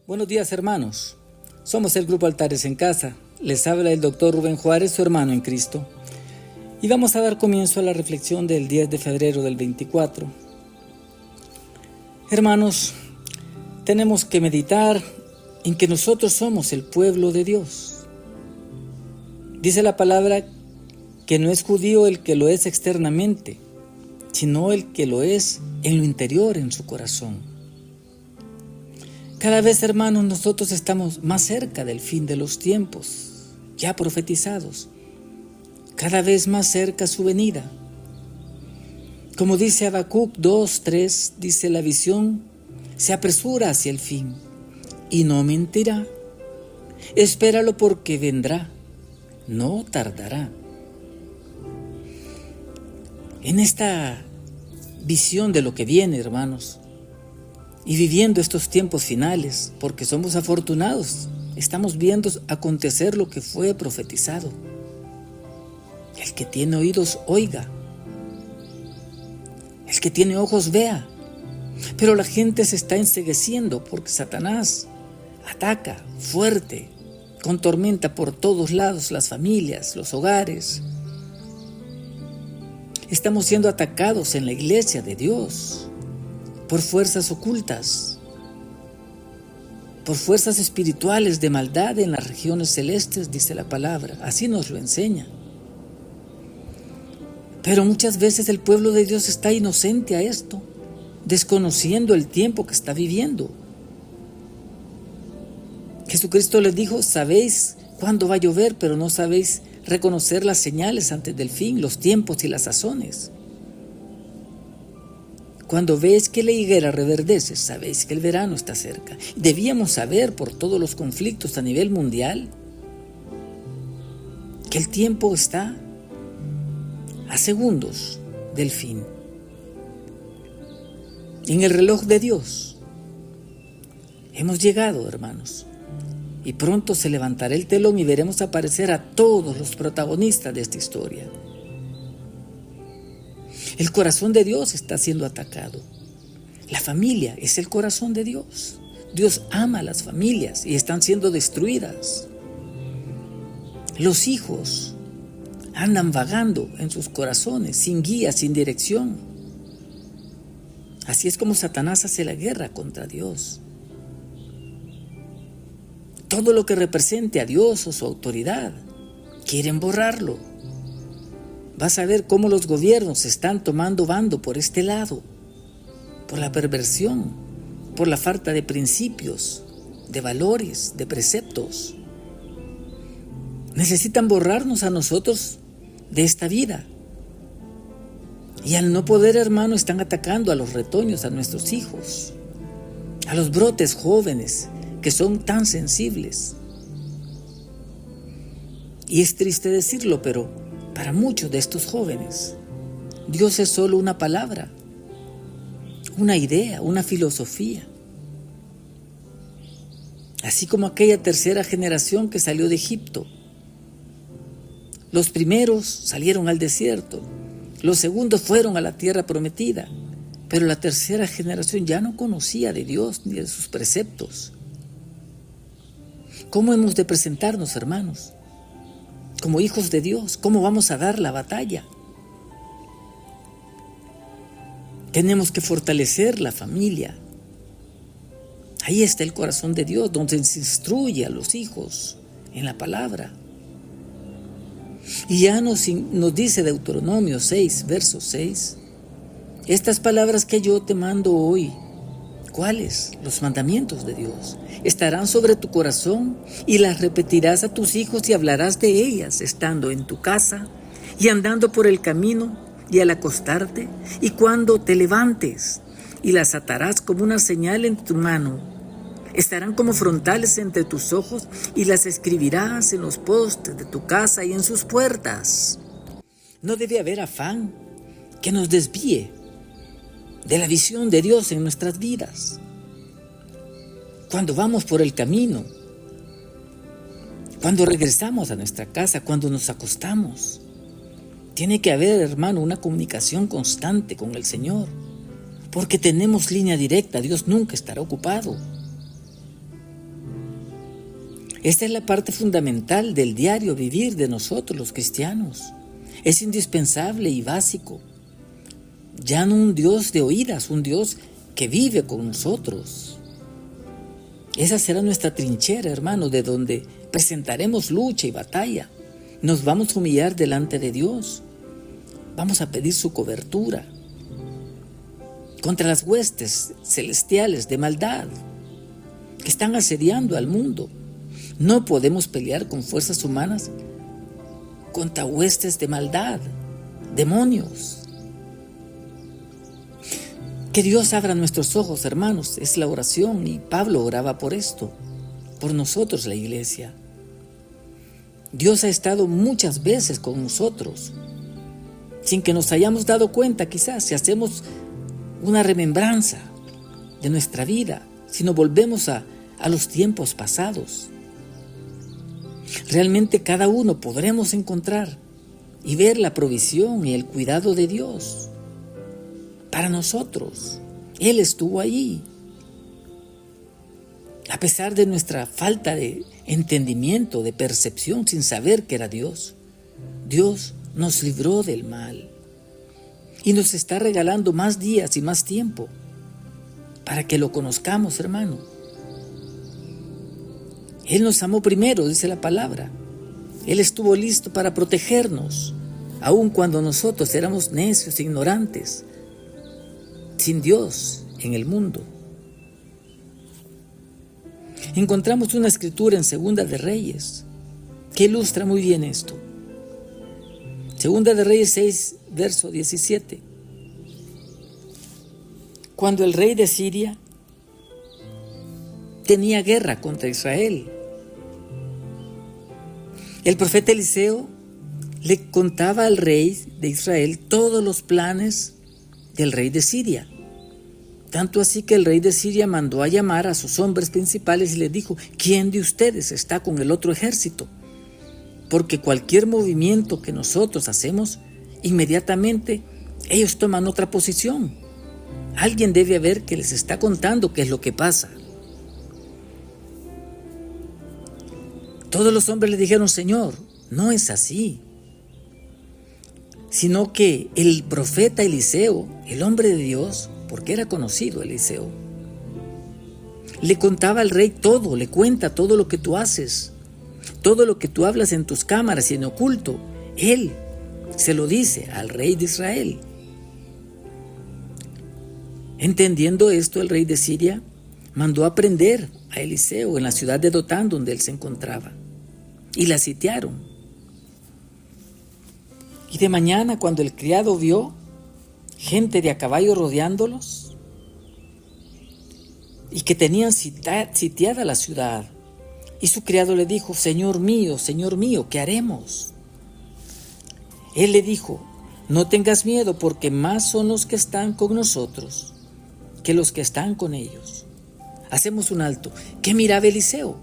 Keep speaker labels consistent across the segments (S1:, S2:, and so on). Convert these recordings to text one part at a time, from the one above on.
S1: Buenos días, hermanos. Somos el Grupo Altares en Casa. Les habla el doctor Rubén Juárez, su hermano en Cristo. Y vamos a dar comienzo a la reflexión del 10 de febrero del 24. Hermanos, tenemos que meditar en que nosotros somos el pueblo de Dios. Dice la palabra que no es judío el que lo es externamente, sino el que lo es en lo interior, en su corazón. Cada vez, hermanos, nosotros estamos más cerca del fin de los tiempos, ya profetizados, cada vez más cerca su venida. Como dice Habacuc 2:3, dice la visión, se apresura hacia el fin y no mentirá. Espéralo porque vendrá, no tardará. En esta visión de lo que viene, hermanos, y viviendo estos tiempos finales, porque somos afortunados, estamos viendo acontecer lo que fue profetizado. El que tiene oídos, oiga. El que tiene ojos, vea. Pero la gente se está encegueciendo porque Satanás ataca fuerte, con tormenta por todos lados, las familias, los hogares. Estamos siendo atacados en la iglesia de Dios por fuerzas ocultas, por fuerzas espirituales de maldad en las regiones celestes, dice la palabra. Así nos lo enseña. Pero muchas veces el pueblo de Dios está inocente a esto, desconociendo el tiempo que está viviendo. Jesucristo les dijo, sabéis cuándo va a llover, pero no sabéis reconocer las señales antes del fin, los tiempos y las sazones. Cuando veis que la higuera reverdece, sabéis que el verano está cerca. Debíamos saber por todos los conflictos a nivel mundial que el tiempo está a segundos del fin. En el reloj de Dios hemos llegado, hermanos, y pronto se levantará el telón y veremos aparecer a todos los protagonistas de esta historia. El corazón de Dios está siendo atacado. La familia es el corazón de Dios. Dios ama a las familias y están siendo destruidas. Los hijos andan vagando en sus corazones, sin guía, sin dirección. Así es como Satanás hace la guerra contra Dios. Todo lo que represente a Dios o su autoridad, quieren borrarlo. Vas a ver cómo los gobiernos están tomando bando por este lado, por la perversión, por la falta de principios, de valores, de preceptos. Necesitan borrarnos a nosotros de esta vida. Y al no poder, hermano, están atacando a los retoños, a nuestros hijos, a los brotes jóvenes que son tan sensibles. Y es triste decirlo, pero para muchos de estos jóvenes, Dios es solo una palabra, una idea, una filosofía. Así como aquella tercera generación que salió de Egipto. Los primeros salieron al desierto, los segundos fueron a la tierra prometida, pero la tercera generación ya no conocía de Dios ni de sus preceptos. ¿Cómo hemos de presentarnos, hermanos? Como hijos de Dios, ¿cómo vamos a dar la batalla? Tenemos que fortalecer la familia. Ahí está el corazón de Dios, donde se instruye a los hijos en la palabra. Y ya nos dice Deuteronomio 6, verso 6, estas palabras que yo te mando hoy, ¿cuáles? Los mandamientos de Dios. Estarán sobre tu corazón y las repetirás a tus hijos y hablarás de ellas estando en tu casa y andando por el camino y al acostarte y cuando te levantes, y las atarás como una señal en tu mano. Estarán como frontales entre tus ojos y las escribirás en los postes de tu casa y en sus puertas. No debe haber afán que nos desvíe de la visión de Dios en nuestras vidas. Cuando vamos por el camino, cuando regresamos a nuestra casa, cuando nos acostamos, tiene que haber, hermano, una comunicación constante con el Señor, porque tenemos línea directa. Dios nunca estará ocupado. Esta es la parte fundamental del diario vivir de nosotros los cristianos. Es indispensable y básico. Ya no un Dios de oídas, un Dios que vive con nosotros. Esa será nuestra trinchera, hermano, de donde presentaremos lucha y batalla. Nos vamos a humillar delante de Dios. Vamos a pedir su cobertura contra las huestes celestiales de maldad que están asediando al mundo. No podemos pelear con fuerzas humanas contra huestes de maldad, demonios. Que Dios abra nuestros ojos, hermanos, es la oración, y Pablo oraba por esto, por nosotros, la iglesia. Dios ha estado muchas veces con nosotros, sin que nos hayamos dado cuenta, quizás, si hacemos una remembranza de nuestra vida, si nos volvemos a los tiempos pasados. Realmente cada uno podremos encontrar y ver la provisión y el cuidado de Dios para nosotros. Él estuvo allí. A pesar de nuestra falta de entendimiento, de percepción, sin saber que era Dios, Dios nos libró del mal y nos está regalando más días y más tiempo para que lo conozcamos, hermano. Él nos amó primero, dice la palabra. Él estuvo listo para protegernos, aun cuando nosotros éramos necios, ignorantes, sin Dios en el mundo. Encontramos una escritura en Segunda de Reyes que ilustra muy bien esto. Segunda de Reyes 6, verso 17. Cuando el rey de Siria tenía guerra contra Israel, el profeta Eliseo le contaba al rey de Israel todos los planes del rey de Siria. Tanto así que el rey de Siria mandó a llamar a sus hombres principales y les dijo: ¿quién de ustedes está con el otro ejército? Porque cualquier movimiento que nosotros hacemos, inmediatamente ellos toman otra posición. Alguien debe haber que les está contando qué es lo que pasa. Todos los hombres le dijeron: Señor, no es así. Sino que el profeta Eliseo, el hombre de Dios, porque era conocido Eliseo, le contaba al rey todo, le cuenta todo lo que tú haces, todo lo que tú hablas en tus cámaras y en oculto. Él se lo dice al rey de Israel. Entendiendo esto, el rey de Siria mandó a prender a Eliseo en la ciudad de Dotán, donde él se encontraba, y la sitiaron. Y de mañana, cuando el criado vio gente de a caballo rodeándolos y que tenían sitiada la ciudad, y su criado le dijo: Señor mío, ¿qué haremos? Él le dijo: no tengas miedo, porque más son los que están con nosotros que los que están con ellos. Hacemos un alto. ¿Qué miraba Eliseo?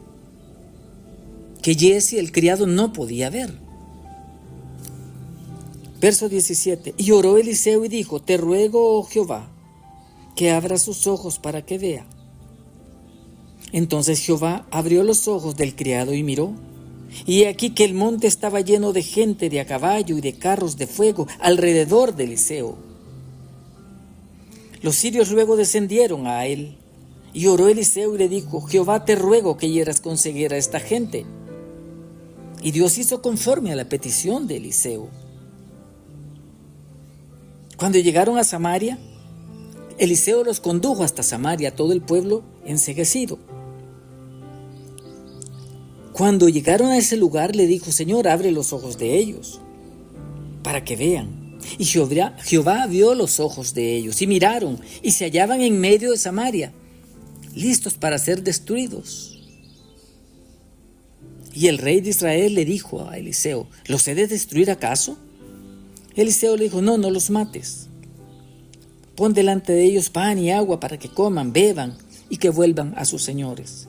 S1: Que Jesse, el criado, no podía ver. Verso 17. Y oró Eliseo y dijo: te ruego, oh Jehová, que abra sus ojos para que vea. Entonces Jehová abrió los ojos del criado y miró, y he aquí que el monte estaba lleno de gente de a caballo y de carros de fuego alrededor de Eliseo. Los sirios luego descendieron a él, y oró Eliseo y le dijo: Jehová, te ruego que hieras con ceguera a esta gente. Y Dios hizo conforme a la petición de Eliseo. Cuando llegaron a Samaria, Eliseo los condujo hasta Samaria, todo el pueblo enceguecido. Cuando llegaron a ese lugar, le dijo: Señor, abre los ojos de ellos, para que vean. Y Jehová vio los ojos de ellos, y miraron, y se hallaban en medio de Samaria, listos para ser destruidos. Y el rey de Israel le dijo a Eliseo: ¿los he de destruir acaso? Eliseo le dijo: no los mates. Pon delante de ellos pan y agua para que coman, beban y que vuelvan a sus señores.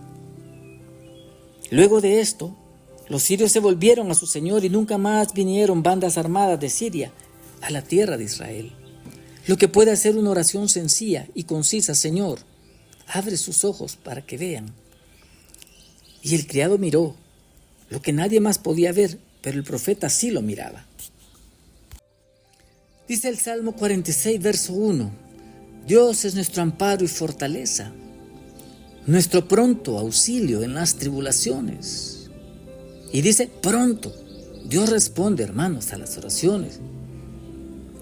S1: Luego de esto, los sirios se volvieron a su señor y nunca más vinieron bandas armadas de Siria a la tierra de Israel. Lo que puede hacer una oración sencilla y concisa: Señor, abre sus ojos para que vean. Y el criado miró lo que nadie más podía ver, pero el profeta sí lo miraba. Dice el Salmo 46, verso 1, Dios es nuestro amparo y fortaleza, nuestro pronto auxilio en las tribulaciones. Y dice pronto. Dios responde, hermanos, a las oraciones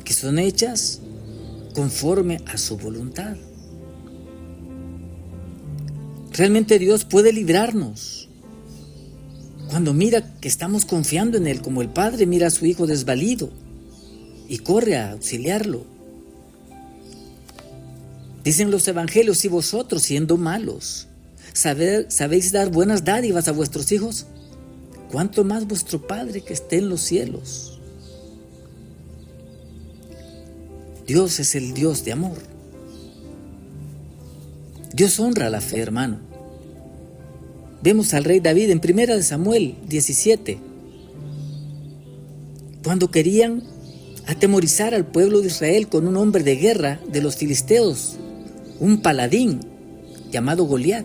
S1: que son hechas conforme a su voluntad. Realmente Dios puede librarnos cuando mira que estamos confiando en Él, como el padre mira a su hijo desvalido y corre a auxiliarlo. Dicen los evangelios, si vosotros, siendo malos, sabéis dar buenas dádivas a vuestros hijos, ¿cuánto más vuestro Padre que esté en los cielos? Dios es el Dios de amor. Dios honra la fe, hermano. Vemos al rey David en 1 Samuel 17, cuando querían atemorizar al pueblo de Israel con un hombre de guerra de los filisteos, un paladín llamado Goliat.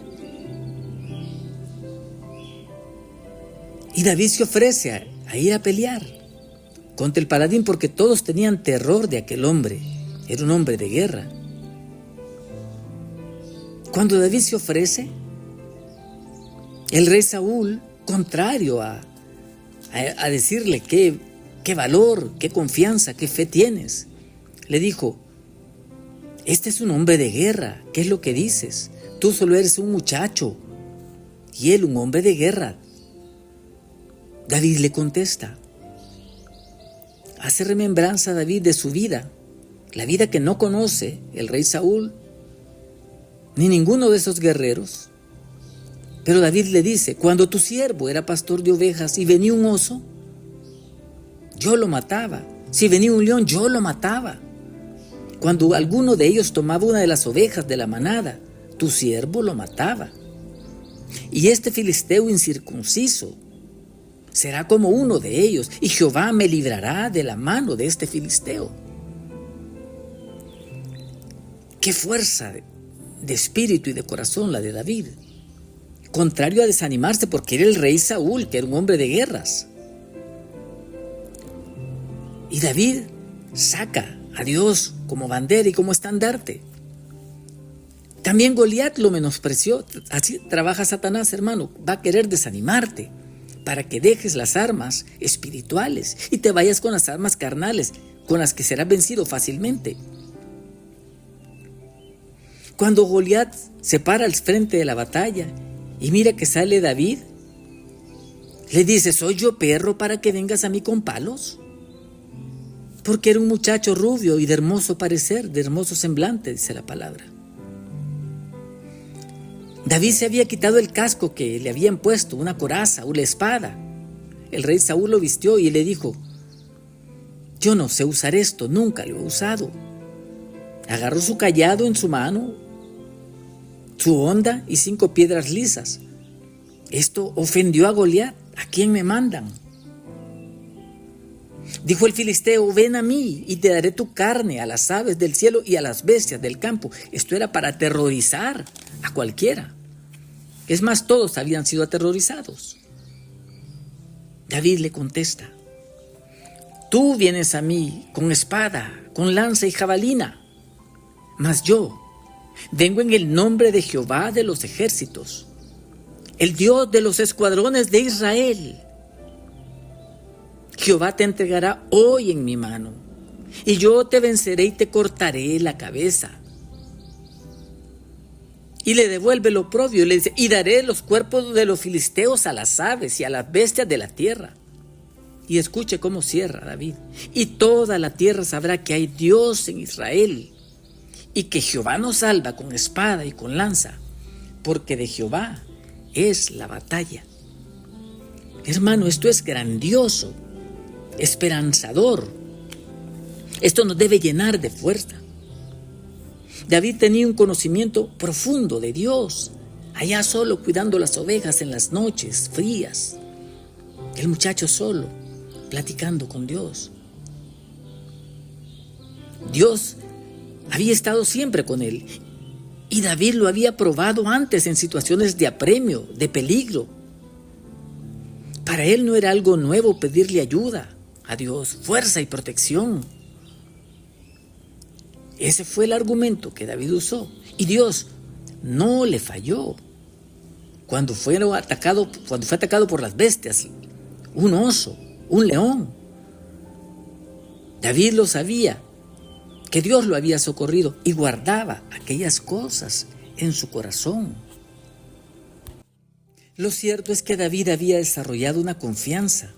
S1: Y David se ofrece a ir a pelear contra el paladín porque todos tenían terror de aquel hombre. Era un hombre de guerra. Cuando David se ofrece, el rey Saúl, contrario a decirle qué valor, qué confianza, qué fe tienes, le dijo, este es un hombre de guerra, ¿qué es lo que dices? Tú solo eres un muchacho y él un hombre de guerra. David le contesta, hace remembranza a David de su vida, la vida que no conoce el rey Saúl, ni ninguno de esos guerreros. Pero David le dice, cuando tu siervo era pastor de ovejas y venía un oso, yo lo mataba. Si venía un león, yo lo mataba. Cuando alguno de ellos tomaba una de las ovejas de la manada, tu siervo lo mataba. Y este filisteo incircunciso será como uno de ellos, y Jehová me librará de la mano de este filisteo. Qué fuerza de espíritu y de corazón la de David. Contrario a desanimarse porque era el rey Saúl, que era un hombre de guerras. Y David saca a Dios como bandera y como estandarte. También Goliat lo menospreció. Así trabaja Satanás, hermano. Va a querer desanimarte para que dejes las armas espirituales y te vayas con las armas carnales, con las que serás vencido fácilmente. Cuando Goliat se para al frente de la batalla y mira que sale David, le dice, ¿soy yo perro para que vengas a mí con palos? Porque era un muchacho rubio y de hermoso parecer, de hermoso semblante, dice la palabra. David se había quitado el casco que le habían puesto, una coraza, una espada. El rey Saúl lo vistió y le dijo, yo no sé usar esto, nunca lo he usado. Agarró su cayado en su mano, su honda y 5 piedras lisas. Esto ofendió a Goliat. ¿A quién me mandan? Dijo el filisteo, ven a mí y te daré tu carne a las aves del cielo y a las bestias del campo. Esto era para aterrorizar a cualquiera. Es más, todos habían sido aterrorizados. David le contesta, tú vienes a mí con espada, con lanza y jabalina, mas yo vengo en el nombre de Jehová de los ejércitos, el Dios de los escuadrones de Israel. Jehová te entregará hoy en mi mano, y yo te venceré y te cortaré la cabeza. Y le devuelve lo oprobio y le dice, y daré los cuerpos de los filisteos a las aves y a las bestias de la tierra. Y escuche cómo cierra David. Y toda la tierra sabrá que hay Dios en Israel, y que Jehová nos salva con espada y con lanza, porque de Jehová es la batalla. Hermano, esto es grandioso, esperanzador. Esto nos debe llenar de fuerza. David tenía un conocimiento profundo de Dios, allá solo cuidando las ovejas en las noches frías. El muchacho solo, platicando con Dios. Dios había estado siempre con él, y David lo había probado antes en situaciones de apremio, de peligro, Para él no era algo nuevo pedirle ayuda a Dios, fuerza y protección. Ese fue el argumento que David usó. Y Dios no le falló. Cuando fue atacado por las bestias, un oso, un león, David lo sabía, que Dios lo había socorrido y guardaba aquellas cosas en su corazón. Lo cierto es que David había desarrollado una confianza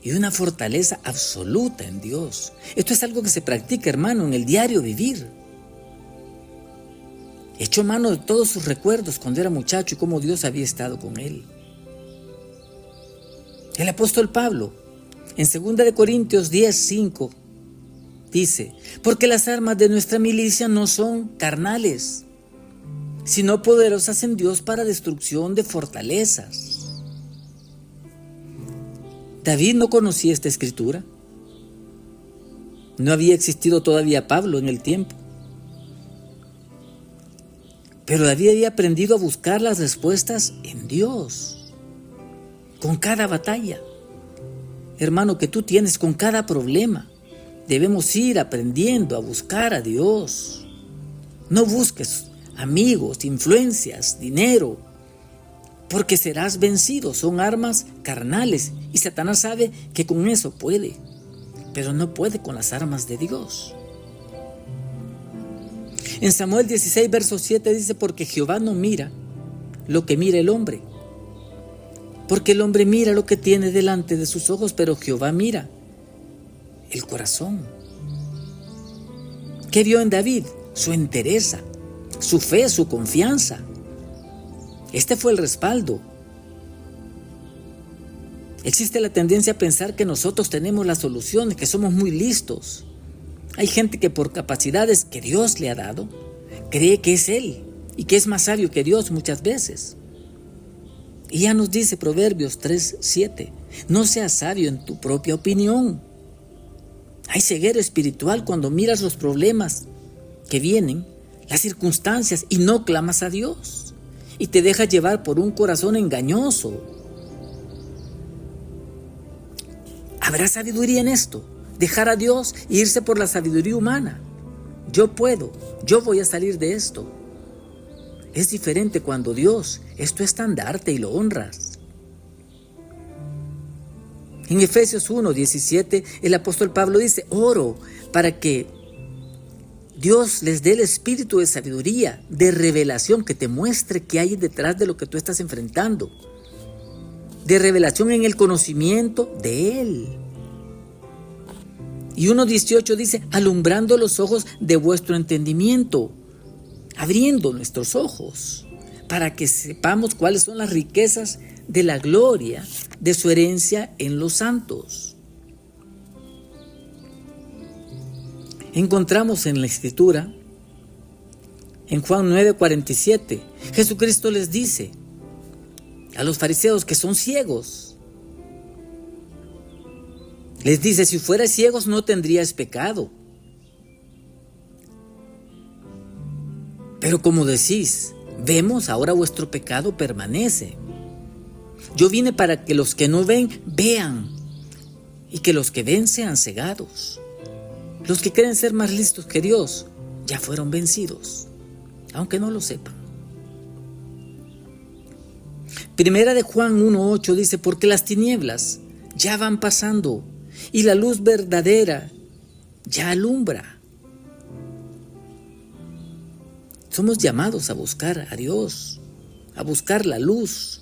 S1: y una fortaleza absoluta en Dios. Esto es algo que se practica, hermano, en el diario vivir. Echó mano de todos sus recuerdos cuando era muchacho y cómo Dios había estado con él. El apóstol Pablo, en 2 Corintios 10:5, dice: porque las armas de nuestra milicia no son carnales, sino poderosas en Dios para destrucción de fortalezas. David no conocía esta escritura. No había existido todavía Pablo en el tiempo. Pero David había aprendido a buscar las respuestas en Dios. Con cada batalla, hermano, que tú tienes, con cada problema, debemos ir aprendiendo a buscar a Dios. No busques amigos, influencias, dinero, porque serás vencido. Son armas carnales y Satanás sabe que con eso puede, pero no puede con las armas de Dios. En Samuel 16, verso 7 dice: porque Jehová no mira lo que mira el hombre, porque el hombre mira lo que tiene delante de sus ojos, pero Jehová mira el corazón. ¿Qué vio en David? Su entereza, su fe, su confianza. Este fue el respaldo. Existe la tendencia a pensar que nosotros tenemos las soluciones, que somos muy listos. Hay gente que por capacidades que Dios le ha dado, cree que es él y que es más sabio que Dios muchas veces. Y ya nos dice Proverbios 3:7, no seas sabio en tu propia opinión. Hay ceguera espiritual cuando miras los problemas que vienen, las circunstancias, y no clamas a Dios, y te dejas llevar por un corazón engañoso. ¿Habrá sabiduría en esto? Dejar a Dios e irse por la sabiduría humana. Yo puedo, yo voy a salir de esto. Es diferente cuando Dios es tu estandarte y lo honras. En Efesios 1:17, el apóstol Pablo dice: oro para que Dios les dé el espíritu de sabiduría, de revelación, que te muestre qué hay detrás de lo que tú estás enfrentando, de revelación en el conocimiento de Él. Y 1:18 dice: alumbrando los ojos de vuestro entendimiento, abriendo nuestros ojos, para que sepamos cuáles son las riquezas de la gloria de su herencia en los santos. Encontramos en la Escritura, en Juan 9:47, Jesucristo les dice a los fariseos que son ciegos, les dice: si fuerais ciegos no tendríais pecado. Pero como decís, vemos, ahora vuestro pecado permanece. Yo vine para que los que no ven, vean, y que los que ven sean cegados. Los que creen ser más listos que Dios ya fueron vencidos, aunque no lo sepan. Primera de Juan 1:8 dice: porque las tinieblas ya van pasando y la luz verdadera ya alumbra. Somos llamados a buscar a Dios, a buscar la luz.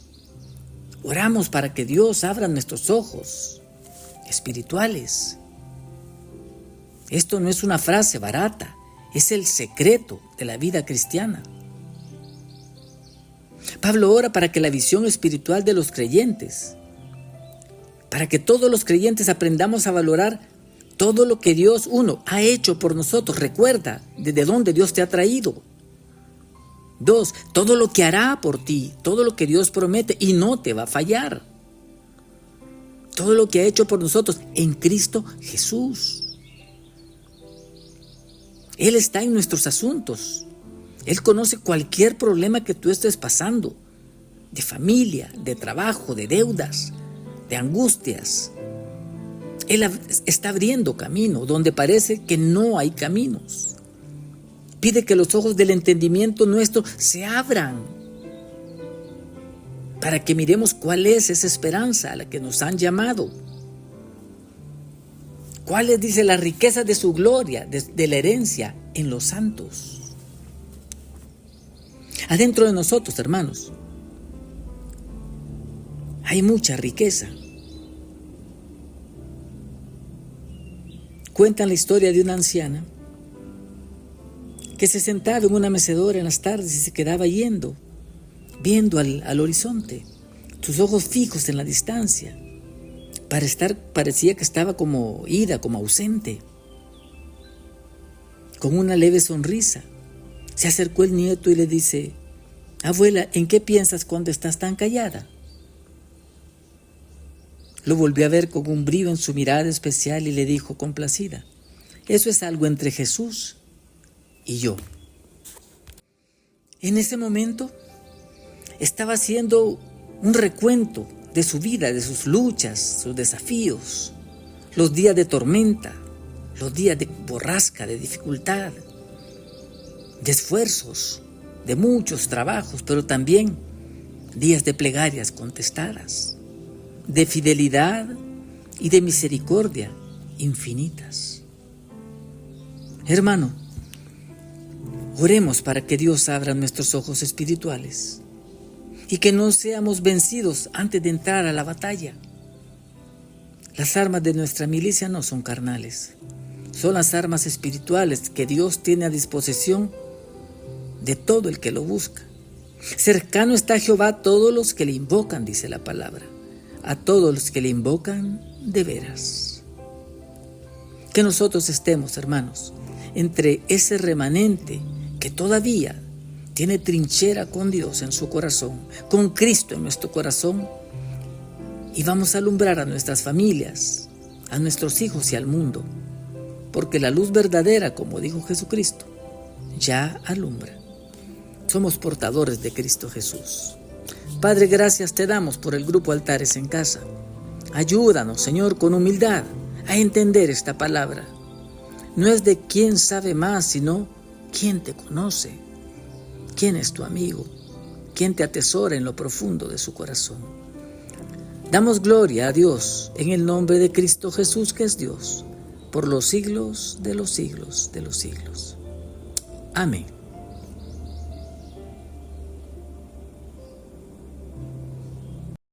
S1: Oramos para que Dios abra nuestros ojos espirituales. Esto no es una frase barata, es el secreto de la vida cristiana. Pablo ora para que la visión espiritual de los creyentes, para que todos los creyentes aprendamos a valorar todo lo que Dios, uno, ha hecho por nosotros. Recuerda desde dónde Dios te ha traído. 2, todo lo que hará por ti, todo lo que Dios promete y no te va a fallar. Todo lo que ha hecho por nosotros en Cristo Jesús. Él está en nuestros asuntos. Él conoce cualquier problema que tú estés pasando, de familia, de trabajo, de deudas, de angustias. Él está abriendo camino donde parece que no hay caminos. Pide que los ojos del entendimiento nuestro se abran para que miremos cuál es esa esperanza a la que nos han llamado. ¿Cuál es, dice, la riqueza de su gloria, de la herencia en los santos? Adentro de nosotros, hermanos, hay mucha riqueza. Cuentan la historia de una anciana que se sentaba en una mecedora en las tardes y se quedaba viendo al horizonte, sus ojos fijos en la distancia. Parecía que estaba como ida, como ausente. Con una leve sonrisa, se acercó el nieto y le dice: abuela, ¿en qué piensas cuando estás tan callada? Lo volvió a ver con un brillo en su mirada especial y le dijo complacida: eso es algo entre Jesús y yo. En ese momento estaba haciendo un recuento de su vida, de sus luchas, sus desafíos, los días de tormenta, los días de borrasca, de dificultad, de esfuerzos, de muchos trabajos, pero también días de plegarias contestadas, de fidelidad y de misericordia infinitas. Hermano, oremos para que Dios abra nuestros ojos espirituales y que no seamos vencidos antes de entrar a la batalla. Las armas de nuestra milicia no son carnales, son las armas espirituales que Dios tiene a disposición de todo el que lo busca. Cercano está a Jehová a todos los que le invocan, dice la palabra, a todos los que le invocan de veras. Que nosotros estemos, hermanos, entre ese remanente que todavía tiene trinchera con Dios en su corazón, con Cristo en nuestro corazón, y vamos a alumbrar a nuestras familias, a nuestros hijos y al mundo, porque la luz verdadera, como dijo Jesucristo, ya alumbra. Somos portadores de Cristo Jesús. Padre, gracias te damos por el grupo Altares en Casa. Ayúdanos, Señor, con humildad a entender esta palabra. No es de quién sabe más, sino quién te conoce. ¿Quién es tu amigo? ¿Quién te atesora en lo profundo de su corazón? Damos gloria a Dios en el nombre de Cristo Jesús, que es Dios, por los siglos de los siglos de los siglos. Amén.